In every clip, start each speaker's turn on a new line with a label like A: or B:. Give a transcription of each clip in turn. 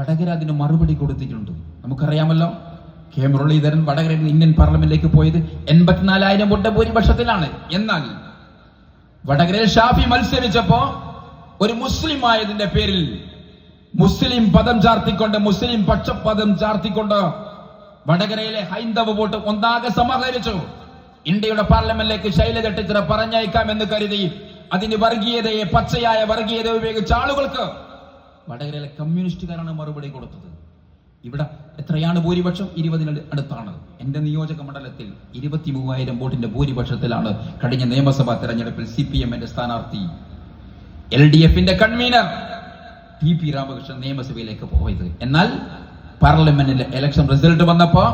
A: വടകര അതിന് മറുപടി കൊടുത്തിട്ടുണ്ട്. നമുക്കറിയാമല്ലോ, കെ മുരളീധരൻ വടകരയിൽ ഇന്ത്യൻ പാർലമെന്റിലേക്ക് പോയത് 84,000 വോട്ട് ഭൂരിപക്ഷത്തിലാണ്. എന്നാൽ വടകരയിൽ ഷാഫി മത്സരിച്ചപ്പോ ഒരു മുസ്ലിം ആയതിന്റെ പേരിൽ മുസ്ലിം പദം ചാർത്തിക്കൊണ്ട്, മുസ്ലിം പക്ഷപദം ചാർത്തിക്കൊണ്ട് വടകരയിലെ ഹൈന്ദവ വോട്ട് ഒന്നാകെ സമാഹരിച്ചു. ഇന്ത്യയുടെ പാർലമെന്റിലേക്ക് ശൈലജ ടീച്ചർ പറഞ്ഞയക്കാമെന്ന് കരുതി അതിന് വർഗീയതയെ, പച്ചയായ വർഗീയത ഉപയോഗിച്ച ആളുകൾക്ക് വടകരയിലെ കമ്മ്യൂണിസ്റ്റുകാരാണ് മറുപടി കൊടുത്തത്. ഇവിടെ എത്രയാണ് ഭൂരിപക്ഷം? 20 അടുത്താണ്. എന്റെ നിയോജക മണ്ഡലത്തിൽ 23,000 വോട്ടിന്റെ ഭൂരിപക്ഷത്തിലാണ് കഴിഞ്ഞ നിയമസഭാ തെരഞ്ഞെടുപ്പിൽ CPM സ്ഥാനാർത്ഥി LDF കൺവീനർ TP രാമകൃഷ്ണൻ നിയമസഭയിലേക്ക് പോയത്. എന്നാൽ പാർലമെന്റിലെ ഇലക്ഷൻ റിസൾട്ട് വന്നപ്പോ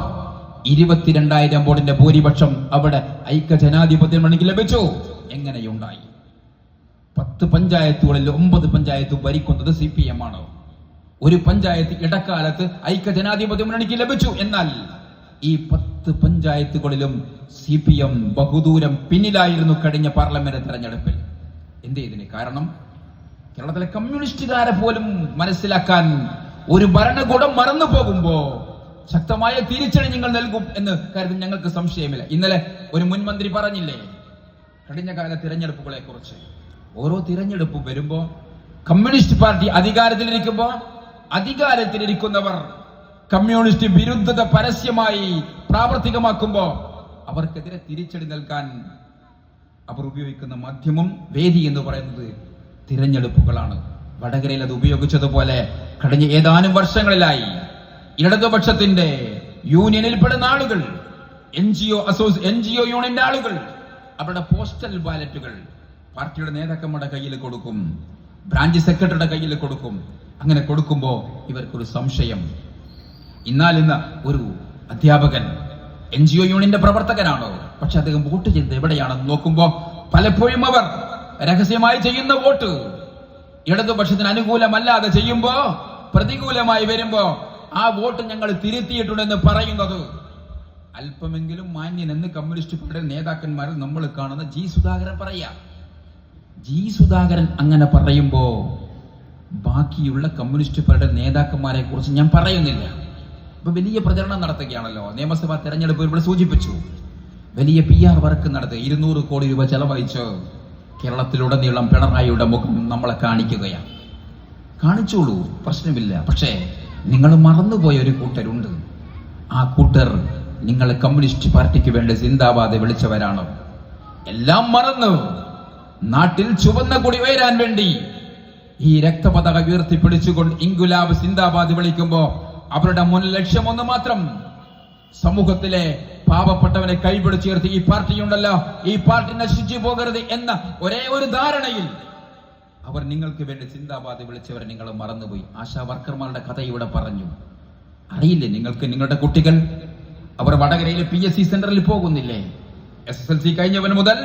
A: 22,000 വോട്ടിന്റെ ഭൂരിപക്ഷം അവിടെ ഐക്യ ജനാധിപത്യ മുന്നണിക്ക് ലഭിച്ചു. എങ്ങനെയുണ്ടായി? 10 പഞ്ചായത്തുകളിൽ 9 പഞ്ചായത്ത് ഭരിക്കുന്നത് CPM ആണ്. ഒരു പഞ്ചായത്ത് ഇടക്കാലത്ത് ഐക്യ ജനാധിപത്യ മുന്നണിക്ക് ലഭിച്ചു. എന്നാൽ ഈ 10 പഞ്ചായത്തുകളിലും CPM ബഹുദൂരം പിന്നിലായിരുന്നു കഴിഞ്ഞ പാർലമെന്റ് തെരഞ്ഞെടുപ്പിൽ. എന്തേ ഇതിന് കാരണം? കേരളത്തിലെ കമ്മ്യൂണിസ്റ്റുകാരെ പോലും മനസ്സിലാക്കാൻ ഒരു ഭരണകൂടം മറന്നു പോകുമ്പോ ശക്തമായ തിരിച്ചടി നിങ്ങൾ നൽകും എന്ന് കരുതി ഞങ്ങൾക്ക് സംശയമില്ല. ഇന്നലെ ഒരു മുൻ മന്ത്രി പറഞ്ഞില്ലേ കഴിഞ്ഞ കാല തിരഞ്ഞെടുപ്പുകളെ കുറിച്ച്. ഓരോ തിരഞ്ഞെടുപ്പും വരുമ്പോ കമ്മ്യൂണിസ്റ്റ് പാർട്ടി അധികാരത്തിലിരിക്കുന്നവർ കമ്മ്യൂണിസ്റ്റ് വിരുദ്ധത പരസ്യമായി പ്രാവർത്തികമാക്കുമ്പോ അവർക്കെതിരെ തിരിച്ചടി നൽകാൻ അവർ ഉപയോഗിക്കുന്ന മാധ്യമം, വേദി എന്ന് പറയുന്നത് തിരഞ്ഞെടുപ്പുകളാണ്. വടകരയിൽ അത് ഉപയോഗിച്ചതുപോലെ കഴിഞ്ഞ ഏതാനും വർഷങ്ങളിലായി ഇടതുപക്ഷത്തിന്റെ യൂണിയനിൽപ്പെടുന്ന ആളുകൾ, NGO യൂണിയന്റെ ആളുകൾ അവരുടെ പോസ്റ്റൽ ബാലറ്റുകൾ പാർട്ടിയുടെ നേതാക്കന്മാരുടെ കയ്യിൽ കൊടുക്കും, ബ്രാഞ്ച് സെക്രട്ടറിയുടെ കയ്യിൽ കൊടുക്കും. അങ്ങനെ കൊടുക്കുമ്പോ ഇവർക്കൊരു സംശയം, ഇന്ന് ഒരു അധ്യാപകൻ NGO യൂണിയന്റെ പ്രവർത്തകനാണോ, പക്ഷെ അദ്ദേഹം വോട്ട് ചെയ്തത് എവിടെയാണെന്ന് നോക്കുമ്പോ പലപ്പോഴും അവർ രഹസ്യമായി ചെയ്യുന്ന വോട്ട് ഇടതുപക്ഷത്തിന് അനുകൂലമല്ലാതെ ചെയ്യുമ്പോ, പ്രതികൂലമായി വരുമ്പോ ആ വോട്ട് ഞങ്ങൾ തിരുത്തിയിട്ടുണ്ടെന്ന് പറയുന്നത് അല്പമെങ്കിലും മാന്യനെന്ന് കമ്മ്യൂണിസ്റ്റ് പാർട്ടിയുടെ നേതാക്കന്മാരിൽ നമ്മൾ കാണുന്ന G. സുധാകരൻ പറയാ. G. സുധാകരൻ അങ്ങനെ പറയുമ്പോ ബാക്കിയുള്ള കമ്മ്യൂണിസ്റ്റ് പാർട്ടിയുടെ നേതാക്കന്മാരെ കുറിച്ച് ഞാൻ പറയുന്നില്ല. ഇപ്പൊ വലിയ പ്രചരണം നടത്തുകയാണല്ലോ. നിയമസഭാ തെരഞ്ഞെടുപ്പ് ഇവിടെ സൂചിപ്പിച്ചു. വലിയ PR വർക്ക് നടത്തി 200 കോടി രൂപ ചെലവഴിച്ച് കേരളത്തിലുടനീളം പിണറായിയുടെ മുഖം നമ്മളെ കാണിക്കുകയാണ്. കാണിച്ചോളൂ, പ്രശ്നമില്ല. പക്ഷേ നിങ്ങൾ മറന്നുപോയ ഒരു കൂട്ടരുണ്ട്. ആ കൂട്ടർ നിങ്ങൾ കമ്മ്യൂണിസ്റ്റ് പാർട്ടിക്ക് വേണ്ടി സിന്ദാബാദ് വിളിച്ചവരാണ്. എല്ലാം മറന്നു നാട്ടിൽ ചുവന്ന കൊടി ഉയരാൻ വേണ്ടി ഈ രക്തപതാക ഉയർത്തിപ്പിടിച്ചുകൊണ്ട് ഇൻകുലാബ് സിന്ദാബാദ് വിളിക്കുമ്പോ അവരുടെ മുൻ ലക്ഷ്യം ഒന്ന് മാത്രം, സമൂഹത്തിലെ പാവപ്പെട്ടവനെ കൈപിടിച്ചുയർത്തി ഈ പാർട്ടിയുണ്ടല്ലോ, ഈ പാർട്ടി നശിച്ചു പോകരുത് എന്ന ഒരേ ഒരു ധാരണയിൽ അവർ നിങ്ങൾക്ക് വേണ്ടി സിന്ദാബാദ് വിളിച്ചവരെ നിങ്ങൾ മറന്നുപോയി. ആശാ വർക്കർമാരുടെ കഥ ഇവിടെ പറഞ്ഞു. അറിയില്ലേ നിങ്ങൾക്ക്? നിങ്ങളുടെ കുട്ടികൾ അവർ വടകരയിലെ PSC സെന്ററിൽ പോകുന്നില്ലേ? SSLC കഴിഞ്ഞവൻ മുതൽ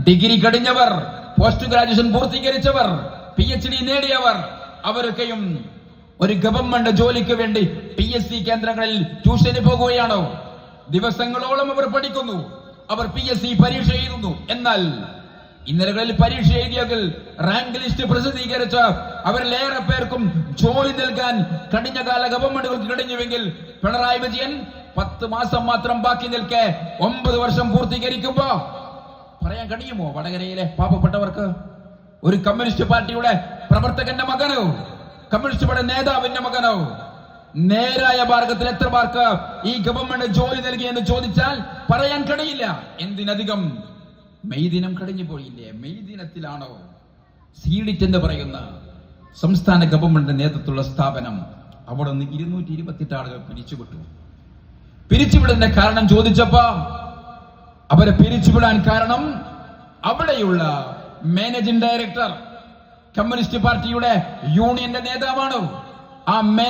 A: ഡിഗ്രി കഴിഞ്ഞവർ, പോസ്റ്റ് ഗ്രാജുവേഷൻ പൂർത്തീകരിച്ചവർ, PhD നേടിയവർ, അവരൊക്കെയും ഒരു ഗവൺമെന്റ് ജോലിക്ക് വേണ്ടി PSC കേന്ദ്രങ്ങളിൽ ട്യൂഷന് പോകുകയാണോ? ദിവസങ്ങളോളം അവർ പഠിക്കുന്നു, അവർ PSC പരീക്ഷ എഴുതുന്നു. എന്നാൽ ഇന്നലകളിൽ പരീക്ഷ എഴുതിയതിൽ റാങ്ക് ലിസ്റ്റ് പ്രസിദ്ധീകരിച്ച അവരിലേറെ പേർക്കും ജോലി നൽകാൻ കഴിഞ്ഞ കാല ഗവൺമെന്റുകൾക്ക് കഴിഞ്ഞുവെങ്കിൽ പിണറായി വിജയൻ 10 മാസം മാത്രം ബാക്കി നിൽക്കെ 9 വർഷം പൂർത്തീകരിക്കുമ്പോ പറയാൻ കഴിയുമോ വടകരയിലെ പാവപ്പെട്ടവർക്ക്? ഒരു കമ്മ്യൂണിസ്റ്റ് പാർട്ടിയുടെ പ്രവർത്തകന്റെ മകനോ, കമ്മ്യൂണിസ്റ്റ് പാർട്ടി നേതാവിന്റെ മകനോ നേരായ മാർഗത്തിൽ എത്ര പേർക്ക് ഈ ഗവൺമെന്റ് ജോലി നൽകിയെന്ന് ചോദിച്ചാൽ പറയാൻ കഴിയില്ല. എന്തിനധികം മെയ് ദിനം കഴിഞ്ഞു പോയില്ലേ? മെയ് ദിനത്തിലാണോ സീഡിറ്റ് എന്ന് പറയുന്ന സംസ്ഥാന ഗവൺമെന്റ് നേതൃത്വമുള്ള സ്ഥാപനം അവിടെ നിന്ന് 228 ആളുകൾ പിരിച്ചുവിട്ടു. പിരിച്ചുവിടുന്ന കാരണം ചോദിച്ചപ്പോ അവരെ പിരിച്ചുവിടാൻ കാരണം അവിടെയുള്ള മാനേജിംഗ് ഡയറക്ടർ കമ്മ്യൂണിസ്റ്റ് പാർട്ടിയുടെ യൂണിയന്റെ നേതാവാണ്. ആ